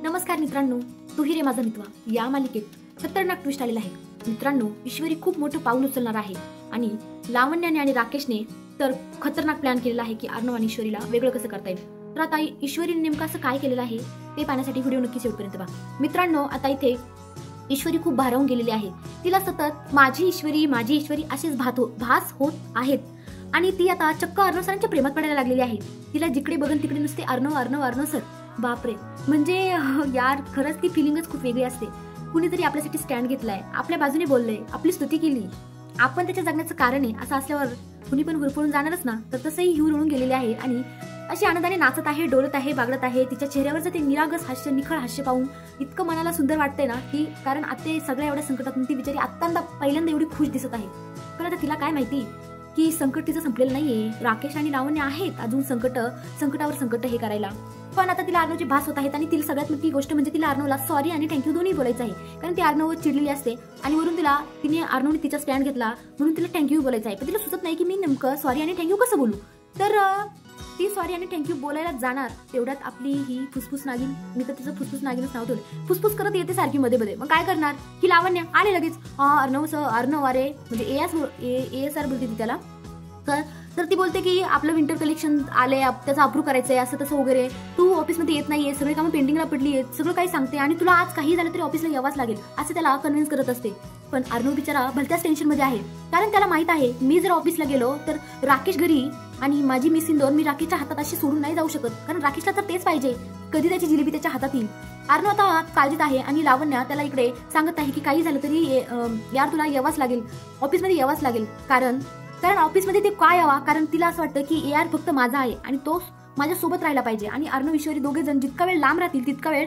नमस्कार मित्रांनो, तू ही रे माझा मित्र या मालिकेत खतरनाक ट्विस्ट आलेला आहे. मित्रांनो, ईश्वरी खूप मोठं पाऊल उचलणार आहे आणि लावण्याने आणि राकेशने तर खतरनाक प्लॅन केलेला आहे की अर्णव आणि ईश्वरीला वेगळं कसं करता येईल. तर आता ईश्वरीने नेमकं असं काय केलेलं आहे ते पाहण्यासाठी व्हिडिओ नक्की शेवटपर्यंत पहा. मित्रांनो, आता इथे ईश्वरी खूप भारावून गेलेली आहे. तिला सतत माझी ईश्वरी असेच भास होत आहेत आणि ती आता चक्क अर्णव सरांच्या प्रेमात पडायला लागलेली आहे. तिला जिकडे बघन तिकडे नुसते अर्णव सर. बापरे, म्हणजे यार खरंच ती फिलिंगच खूप वेगळी असते. कुणीतरी आपल्यासाठी स्टँड घेतलाय, आपल्या बाजूने बोललंय, आपली स्तुती केली, आपण त्याच्या जगण्याचं कारण आहे असं असल्यावर कुणी पण हुरफळून जाणारच ना. तर तसंही ही हुरळून गेलेली आहे आणि अशी आनंदाने नाचत आहे, डोलत आहे, बागडत आहे. तिच्या चेहऱ्यावरचं ते निरागस हास्य, निखळ हास्य पाहून इतकं मनाला सुंदर वाटतंय ना की कारण आता सगळ्या एवढ्या संकटातून ती बिचारी पहिल्यांदा एवढी खुश दिसत आहे. पण आता तिला काय माहिती की संकट तिचं संपलेलं नाहीये. राकेश आणि लावण्य आहेत अजून संकटावर संकट हे करायला. पण आता तिला अर्णवची भास होत आहेत आणि तिला सगळ्यात मोठी गोष्ट म्हणजे तिला अर्णवला सॉरी आणि थँक्यू दोन्ही बोलायचं आहे. कारण ती अर्णववर चिडलेली असते आणि वरून तिने अर्णवने तिचा स्टँड घेतला म्हणून तिला थँक्यू बोलायचं आहे. पण तिला सुचत नाही की मी नेमकं सॉरी आणि थँक्यू कसं बोलू. तर ती सॉरी आणि थँक्यू बोलायला जाणार तेवढ्यात आपली ही फुसफुस नागिन, मी तर तिचं फुसफुस नागिनच नाव ठेवलं, फुसफुस करत येते सारखी मध्ये. मग काय करणार की लावण्य आले लगेच, अर्णव अरे म्हणजे एएसआर बोलते ती त्याला. तर ती बोलते की आपलं विंटर कलेक्शन आले, त्याचं अप्रूव्ह करायचंय असं तसं वगैरे, तू ऑफिसमध्ये येत नाहीये, सगळे कामं पेंडिंगला पडली आहेत, सगळं काही सांगते आणि तुला आज काही झालं तरी ऑफिसला यावंच लागेल असं त्याला कन्व्हिन्स करत असते. पण अर्णव बिचारा भलत्याच टेन्शनमध्ये आहे. कारण त्याला माहित आहे मी जर ऑफिसला गेलो तर राकेश घरी आणि माझी मिस इंदोर मी राकेशच्या हातात अशी सोडून नाही जाऊ शकत. कारण राकेशला तर तेच पाहिजे, कधी त्याची जिलेबी त्याच्या हातात येईल. अर्णव आता काळजीत आहे आणि लावण्य त्याला इकडे सांगत आहे की काही झालं तरी यार तुला यावंच लागेल, ऑफिसमध्ये यावंच लागेल. कारण ऑफिसमध्ये ते काय यावा, कारण तिला असं वाटतं की एआर फक्त माझा आहे आणि तो माझ्यासोबत राहायला पाहिजे आणि अर्णव ईश्वरी दोघे जण जितका वेळ लांब राहतील तितका वेळ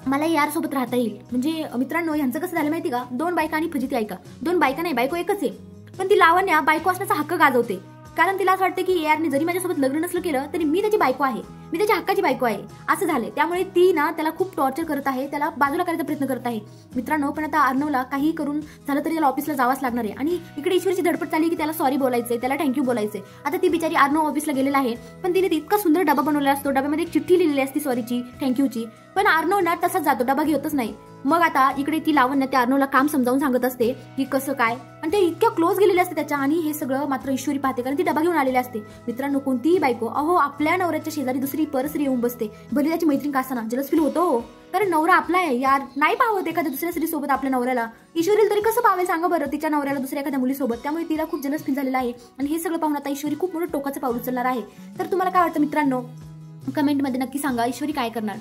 मला एआर सोबत राहता येईल. म्हणजे मित्रांनो, यांचं कसं झालं माहिती का, दोन बायका आणि फजिती ऐका. दोन बायका नाही, बायको एकच आहे. पण ती लावण्या बायको असण्याचा हक्क गाजवते. कारण तिला असं वाटतं की एआरने जरी माझ्यासोबत लग्न नसलं केलं तरी मी त्याची बायको आहे, मी त्याच्या हक्काची बायको आहे असं झालंय. त्यामुळे ती ना त्याला खूप टॉर्चर करत आहे, त्याला बाजूला करायचा प्रयत्न करत आहे. मित्रांनो, पण आता अर्णवला काही करून झालं तरी त्याला ऑफिसला जावंच लागणार आहे आणि इकडे ईश्वरीची धडपड चालली की त्याला सॉरी बोलायचंय, त्याला थँक्यू बोलायचंय. आता ती बिचारी अर्णव ऑफिसला गेलेला आहे पण तिने इतका सुंदर डबा बनवलेला असतो, डब्यामध्ये एक चिठ्ठी लिहिलेली असते सॉरीची, थँक्यूची. पण अर्णव ना तसाच जातो, डबा घेतच नाही. मग आता इकडे ती लावण्य त्या अर्णवला काम समजावून सांगत असते की कसं काय, आणि ते इतक्या क्लोज गेलेले असते त्याच्या. आणि हे सगळं मात्र ईश्वरी पाहते कारण ती डबा घेऊन आलेली असते. मित्रांनो, कोणतीही बायको आपल्या नवऱ्याच्या शेजारी दुसरी परस्त्री येऊन बसते, भले त्याची मैत्रीण का असताना, जलस फील होतो. कारण नवरा आपला आहे यार, नाही पाहत एखाद्या दुसऱ्या स्त्री सोबत आपल्या नवऱ्याला. ईश्वरीला तरी कसं पावेल सांगा बरं तिच्या नवऱ्याला दुसऱ्या एखाद्या मुलीसोबत. त्यामुळे तिला खूप जलस फील झालेला आहे आणि हे सगळं पाहून आता ईश्वरी खूप मोठं टोकाचं पाऊल उचलणार आहे. तर तुम्हाला काय वाटतं मित्रांनो, कमेंटमध्ये नक्की सांगा ईश्वरी काय करणार.